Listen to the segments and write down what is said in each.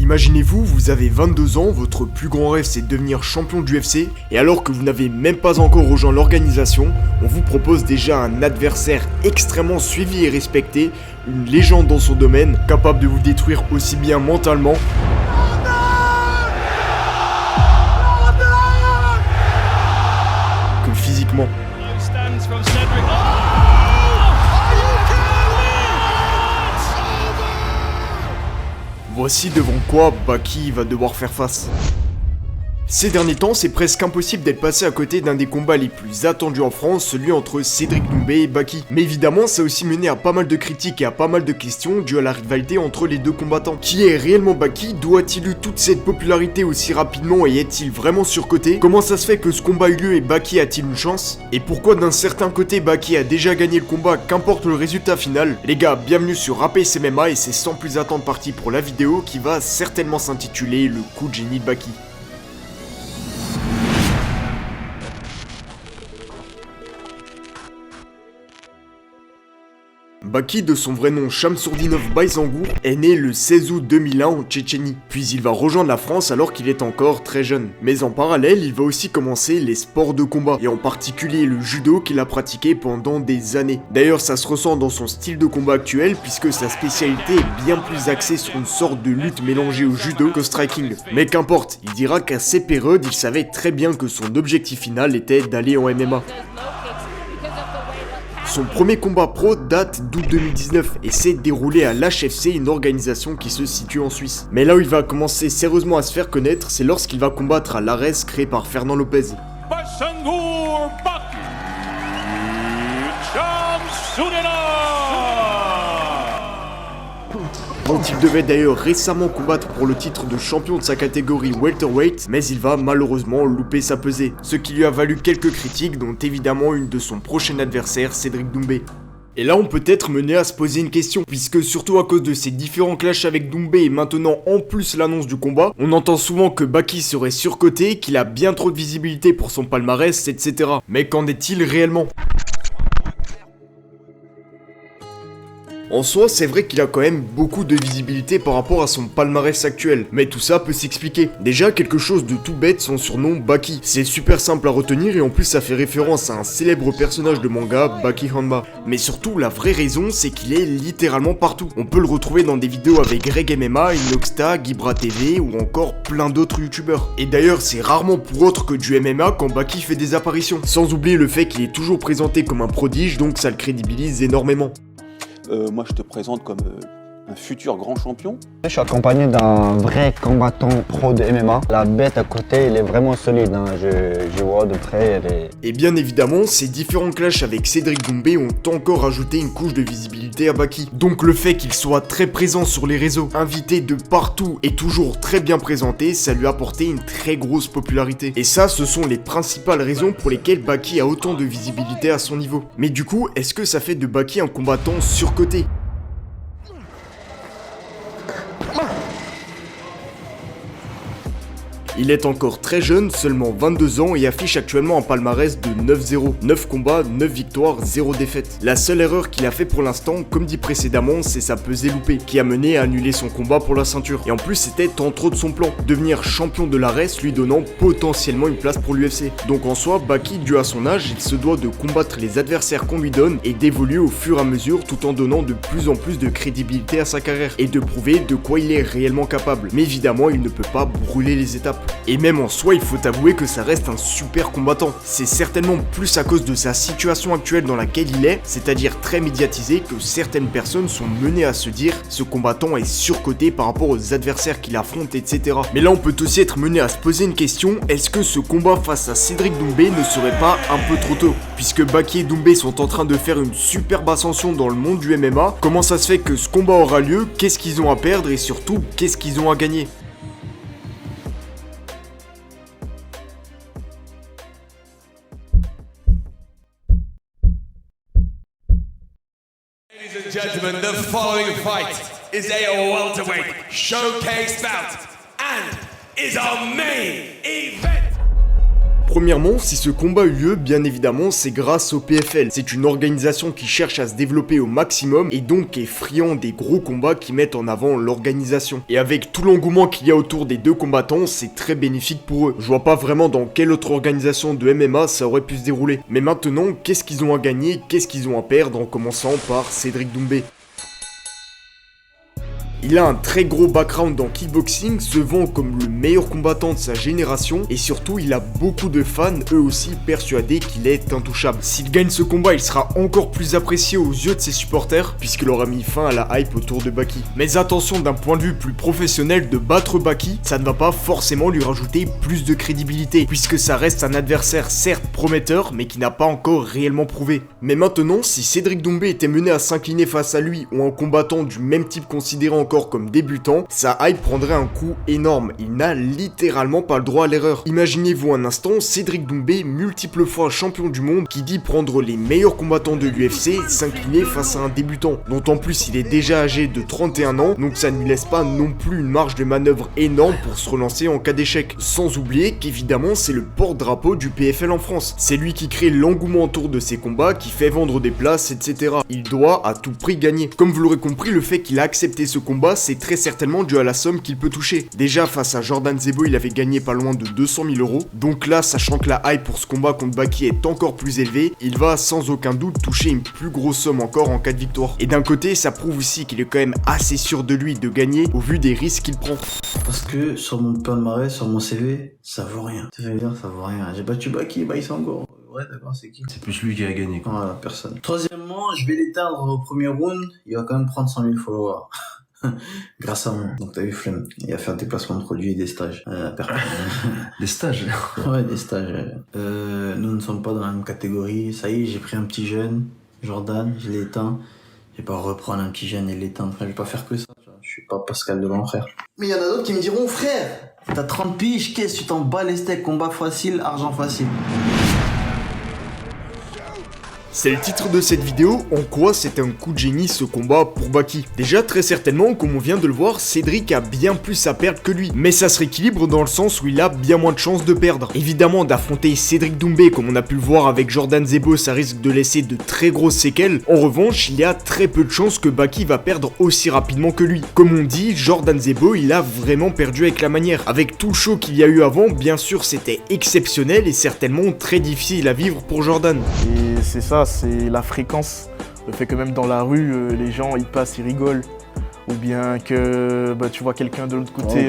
Imaginez-vous, vous avez 22 ans, votre plus grand rêve c'est de devenir champion du UFC, et alors que vous n'avez même pas encore rejoint l'organisation, on vous propose déjà un adversaire extrêmement suivi et respecté, une légende dans son domaine, capable de vous détruire aussi bien mentalement que physiquement. Voici devant quoi Baki va devoir faire face. Ces derniers temps, c'est presque impossible d'être passé à côté d'un des combats les plus attendus en France, celui entre Cédric Doumbé et Baki. Mais évidemment, ça a aussi mené à pas mal de critiques et à pas mal de questions dues à la rivalité entre les deux combattants. Qui est réellement Baki? D'où a-t-il eu toute cette popularité aussi rapidement et est-il vraiment surcoté? Comment ça se fait que ce combat ait lieu et Baki a-t-il une chance? Et pourquoi d'un certain côté Baki a déjà gagné le combat, qu'importe le résultat final? Les gars, bienvenue sur Rapace MMA et c'est sans plus attendre parti pour la vidéo qui va certainement s'intituler Le coup de génie de Baki. Baki, de son vrai nom Shamsurdinov Bayzangour, est né le 16 août 2001 en Tchétchénie. Puis il va rejoindre la France alors qu'il est encore très jeune. Mais en parallèle, il va aussi commencer les sports de combat, et en particulier le judo qu'il a pratiqué pendant des années. D'ailleurs, ça se ressent dans son style de combat actuel, puisque sa spécialité est bien plus axée sur une sorte de lutte mélangée au judo qu'au striking. Mais qu'importe, il dira qu'à ces périodes, il savait très bien que son objectif final était d'aller en MMA. Son premier combat pro date d'août 2019 et s'est déroulé à l'HFC, une organisation qui se situe en Suisse. Mais là où il va commencer sérieusement à se faire connaître, c'est lorsqu'il va combattre à l'Ares créé par Fernand Lopez. Bayzangour Baki Shamsurdinov, dont il devait d'ailleurs récemment combattre pour le titre de champion de sa catégorie welterweight, mais il va malheureusement louper sa pesée, ce qui lui a valu quelques critiques, dont évidemment une de son prochain adversaire, Cédric Doumbé. Et là on peut être mené à se poser une question, puisque surtout à cause de ces différents clashs avec Doumbé et maintenant en plus l'annonce du combat, on entend souvent que Baki serait surcoté, qu'il a bien trop de visibilité pour son palmarès, etc. Mais qu'en est-il réellement ? En soi, c'est vrai qu'il a quand même beaucoup de visibilité par rapport à son palmarès actuel, mais tout ça peut s'expliquer. Déjà, quelque chose de tout bête, son surnom Baki. C'est super simple à retenir et en plus ça fait référence à un célèbre personnage de manga, Baki Hanma. Mais surtout, la vraie raison, c'est qu'il est littéralement partout. On peut le retrouver dans des vidéos avec Greg MMA, Inoxta, Gibra TV ou encore plein d'autres youtubeurs. Et d'ailleurs, c'est rarement pour autre que du MMA quand Baki fait des apparitions. Sans oublier le fait qu'il est toujours présenté comme un prodige, donc ça le crédibilise énormément. Moi, je te présente comme un futur grand champion. Je suis accompagné d'un vrai combattant pro de MMA. La bête à côté, il est vraiment solide. Je vois de près. Et bien évidemment, ces différents clashs avec Cédric Doumbé ont encore ajouté une couche de visibilité à Baki. Donc le fait qu'il soit très présent sur les réseaux, invité de partout et toujours très bien présenté, ça lui a apporté une très grosse popularité. Et ça, ce sont les principales raisons pour lesquelles Baki a autant de visibilité à son niveau. Mais du coup, est-ce que ça fait de Baki un combattant surcoté ? Il est encore très jeune, seulement 22 ans et affiche actuellement un palmarès de 9-0. 9 combats, 9 victoires, 0 défaite. La seule erreur qu'il a fait pour l'instant, comme dit précédemment, c'est sa pesée loupée, qui a mené à annuler son combat pour la ceinture. Et en plus, c'était en trop de son plan, devenir champion de l'Ares lui donnant potentiellement une place pour l'UFC. Donc en soi, Baki, dû à son âge, il se doit de combattre les adversaires qu'on lui donne et d'évoluer au fur et à mesure tout en donnant de plus en plus de crédibilité à sa carrière et de prouver de quoi il est réellement capable. Mais évidemment, il ne peut pas brûler les étapes. Et même en soi, il faut avouer que ça reste un super combattant. C'est certainement plus à cause de sa situation actuelle dans laquelle il est, c'est-à-dire très médiatisé, que certaines personnes sont menées à se dire ce combattant est surcoté par rapport aux adversaires qu'il affronte, etc. Mais là, on peut aussi être mené à se poser une question, est-ce que ce combat face à Cédric Doumbé ne serait pas un peu trop tôt? Puisque Baki et Doumbé sont en train de faire une superbe ascension dans le monde du MMA, comment ça se fait que ce combat aura lieu? Qu'est-ce qu'ils ont à perdre et surtout, qu'est-ce qu'ils ont à gagner? Ladies and gentlemen, the following fight is a welterweight showcase bout and is our main event. Premièrement, si ce combat a eu lieu, bien évidemment, c'est grâce au PFL. C'est une organisation qui cherche à se développer au maximum et donc est friand des gros combats qui mettent en avant l'organisation. Et avec tout l'engouement qu'il y a autour des deux combattants, c'est très bénéfique pour eux. Je vois pas vraiment dans quelle autre organisation de MMA ça aurait pu se dérouler. Mais maintenant, qu'est-ce qu'ils ont à gagner, qu'est-ce qu'ils ont à perdre en commençant par Cédric Doumbé. Il a un très gros background dans kickboxing, se vend comme le meilleur combattant de sa génération et surtout il a beaucoup de fans, eux aussi persuadés qu'il est intouchable. S'il gagne ce combat, il sera encore plus apprécié aux yeux de ses supporters puisqu'il aura mis fin à la hype autour de Baki. Mais attention, d'un point de vue plus professionnel, de battre Baki, ça ne va pas forcément lui rajouter plus de crédibilité puisque ça reste un adversaire certes prometteur mais qui n'a pas encore réellement prouvé. Mais maintenant, si Cédric Doumbé était mené à s'incliner face à lui ou un combattant du même type considéré encore comme débutant, sa hype prendrait un coup énorme. Il n'a littéralement pas le droit à l'erreur. Imaginez-vous un instant Cédric Doumbé, multiple fois champion du monde, qui dit prendre les meilleurs combattants de l'UFC, s'incliner face à un débutant, dont en plus il est déjà âgé de 31 ans, donc ça ne lui laisse pas non plus une marge de manœuvre énorme pour se relancer en cas d'échec. Sans oublier qu'évidemment c'est le porte-drapeau du PFL en France. C'est lui qui crée l'engouement autour de ses combats, qui fait vendre des places, etc. Il doit à tout prix gagner. Comme vous l'aurez compris, le fait qu'il a accepté ce combat, c'est très certainement dû à la somme qu'il peut toucher. Déjà face à Jordan Zebo, il avait gagné pas loin de 200 000 €. Donc là, sachant que la hype pour ce combat contre Baki est encore plus élevée, il va sans aucun doute toucher une plus grosse somme encore en cas de victoire. Et d'un côté, ça prouve aussi qu'il est quand même assez sûr de lui de gagner au vu des risques qu'il prend. Parce que sur mon palmarès, sur mon CV, ça vaut rien. Ça veut dire ça vaut rien. J'ai battu Baki, bah il s'en encore. Ouais, d'accord, c'est qui? C'est plus lui qui a gagné, quoi. Voilà, personne. Troisièmement, je vais l'éteindre au premier round. Il va quand même prendre 100 000 followers. Grâce à moi. Donc t'as eu flemme. Il va faire des placements de produits et des stages. Des stages? Ouais, des stages. Nous ne sommes pas dans la même catégorie. Ça y est, j'ai pris un petit jeune, Jordan, je l'ai éteint. Je vais pas reprendre un petit jeune et l'éteindre. Enfin, je vais pas faire que ça. Je suis pas Pascal Delon, frère. Mais il y en a d'autres qui me diront, frère, t'as 30 piges, qu'est-ce que tu t'en bats les steaks? Combat facile, argent facile. C'est le titre de cette vidéo, en quoi c'est un coup de génie ce combat pour Baki. Déjà très certainement, comme on vient de le voir, Cédric a bien plus à perdre que lui, mais ça se rééquilibre dans le sens où il a bien moins de chances de perdre. Évidemment, d'affronter Cédric Doumbé comme on a pu le voir avec Jordan Zebo, ça risque de laisser de très grosses séquelles. En revanche, il y a très peu de chances que Baki va perdre aussi rapidement que lui. Comme on dit, Jordan Zebo, il a vraiment perdu avec la manière. Avec tout le show qu'il y a eu avant, bien sûr c'était exceptionnel et certainement très difficile à vivre pour Jordan. Et c'est ça, c'est la fréquence, le fait que même dans la rue, les gens ils passent, ils rigolent, ou bien que tu vois quelqu'un de l'autre côté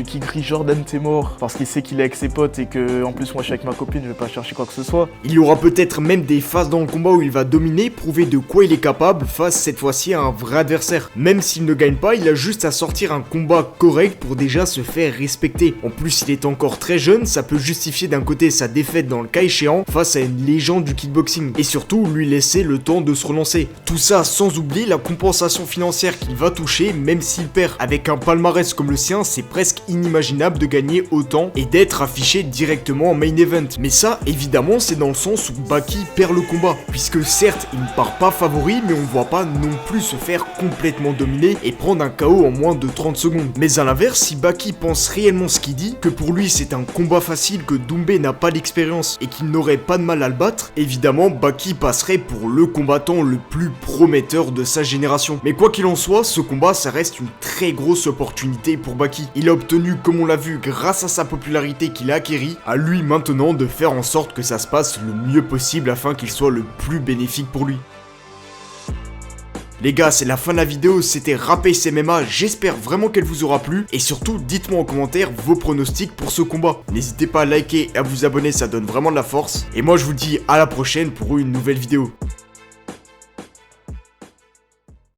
qui crie Jordan t'es mort parce qu'il sait qu'il est avec ses potes et que en plus moi je suis avec ma copine, je vais pas chercher quoi que ce soit. Il y aura peut-être même des phases dans le combat où il va dominer, prouver de quoi il est capable face cette fois-ci à un vrai adversaire. Même s'il ne gagne pas, il a juste à sortir un combat correct pour déjà se faire respecter. En plus il est encore très jeune, ça peut justifier d'un côté sa défaite dans le cas échéant face à une légende du kickboxing et surtout lui laisser le temps de se relancer. Tout ça sans oublier la compensation financière qu'il va toucher même s'il perd. Avec un palmarès comme le sien, c'est presque inimaginable de gagner autant et d'être affiché directement en main event. Mais ça, évidemment, c'est dans le sens où Baki perd le combat, puisque certes, il ne part pas favori, mais on ne voit pas non plus se faire complètement dominer et prendre un KO en moins de 30 secondes. Mais à l'inverse, si Baki pense réellement ce qu'il dit, que pour lui c'est un combat facile, que Doumbé n'a pas l'expérience et qu'il n'aurait pas de mal à le battre, évidemment, Baki passerait pour le combattant le plus prometteur de sa génération. Mais quoi qu'il en soit, ce combat, ça reste une très grosse opportunité pour Baki. Il a obtenu, comme on l'a vu, grâce à sa popularité qu'il a acquérie, à lui maintenant de faire en sorte que ça se passe le mieux possible afin qu'il soit le plus bénéfique pour lui. Les gars, c'est la fin de la vidéo, c'était Rapace MMA, j'espère vraiment qu'elle vous aura plu, et surtout, dites-moi en commentaire vos pronostics pour ce combat. N'hésitez pas à liker et à vous abonner, ça donne vraiment de la force, et moi je vous dis à la prochaine pour une nouvelle vidéo.